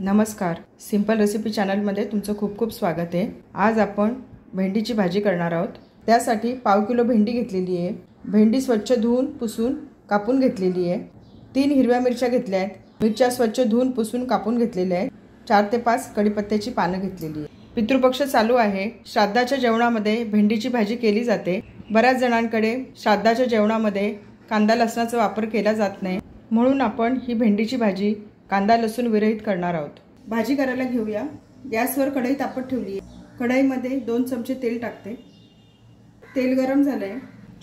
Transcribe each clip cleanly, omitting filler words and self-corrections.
नमस्कार, simple recipe चॅनलमध्ये तुमचं खूप खूप स्वागत आहे। आज आपण भेंडीची भाजी करणार आहोत। त्यासाठी पाव किलो भेंडी घेतलेली आहे। भेंडी स्वच्छ धुवून पुसून कापून घेतलेली आहे। 3 हिरव्या मिरच्या घेतल्या आहेत। मिरच्या स्वच्छ धुवून पुसून कापून घेतलेल्या आहेत। 4 ते 5 कढीपत्त्याची पानं घेतलेली आहे। पितृपक्ष चालू आहे। श्राद्धाच्या जेवणामध्ये भेंडीची भाजी केली जाते। बऱ्याच जणांकडे श्राद्धाच्या जेवणामध्ये कांदा लसणाचा वापर केला जात नाही, म्हणून आपण ही भेंडीची भाजी कांदा लसूण विरहित करणार आहोत। भाजी करायला घेऊया। गॅसवर कढई तापत ठेवली आहे। कढईमध्ये 2 चमचे तेल टाकते। तेल गरम झालंय।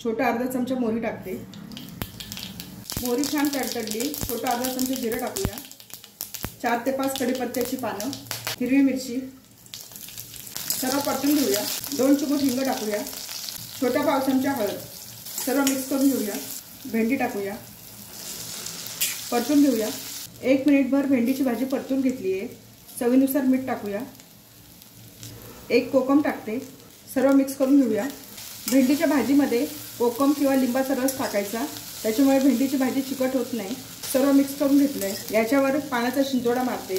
छोटा अर्धा चमचा मोहरी टाकते। मोहरी छान तडतडली, छोटा अर्धा चमचा जिरं टाकूया। 4 ते 5 कढीपत्त्याची पानं, हिरवी मिरची सर्व परतून घेऊया। 2 चिमूट हिंग टाकूया। छोटा पाव चमचा हळद सर्व मिक्स करून घेऊया। भेंडी टाकूया, परतून घेऊया। 1 मिनिटभर भेंडीची भाजी परतून घेतली आहे। चवीनुसार मीठ टाकूया। 1 कोकम टाकते, सर्व मिक्स करून घेऊया। भेंडीच्या भाजीमध्ये कोकम किंवा लिंबाचा रस टाकायचा, त्याच्यामुळे भेंडीची भाजी चिकट होत नाही। सर्व मिक्स करून घेतलंय। याच्यावर पाण्याचा शिंतोडा मारते।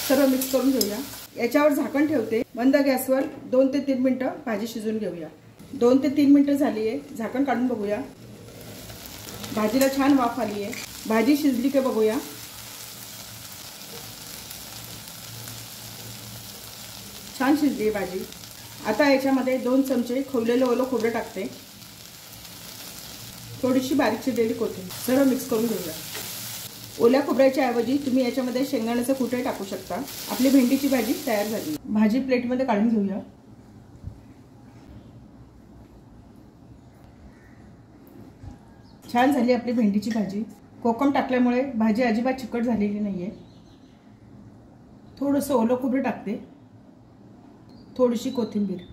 सर्व मिक्स करून घेऊया। याच्यावर झाकण ठेवते। मंद गॅसवर 2 ते 3 मिनिटं भाजी शिजवून घेऊया। 2 ते 3 मिनिटं झाली आहे। झाकण काढून बघूया। भाजीला छान वाफ आली आहे। भाजी शिजली की बघूया। छान शिजली आहे भाजी। आता याच्यामध्ये 2 चमचे खोवलेलं ओलं खोबरं टाकते। थोडीशी बारीक चिरलेली कोथिंबीर सर्व मिक्स करून घेऊया। ओल्या खोबऱ्याच्या ऐवजी तुम्ही याच्यामध्ये शेंगदाण्याचं कुटही टाकू शकता। आपली भेंडीची भाजी तयार झाली। भाजी प्लेटमध्ये काढून घेऊया। छान झाली आपली भेंडीची भाजी। कोकम टाकल्यामुळे भाजी अजिबात चिकट झालेली नाहीये। थोडंसं ओलं खोबरं टाकते, थोडीशी कोथिंबीर।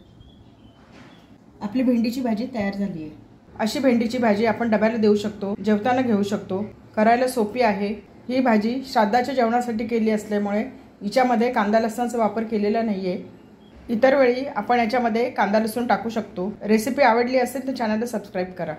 आपली भेंडीची भाजी तयार झाली आहे। अशी भेंडीची भाजी आपण डब्याला देऊ शकतो, जेवताना घेऊ शकतो। करायला सोपी आहे। ही भाजी श्राद्धाच्या जेवणासाठी केली असल्यामुळे हिच्यामध्ये कांदा लसणाचा वापर केलेला नाहीये। इतर वेळी आपण याच्यामध्ये कांदा लसूण टाकू शकतो। रेसिपी आवडली असेल तर चॅनलला सबस्क्राइब करा।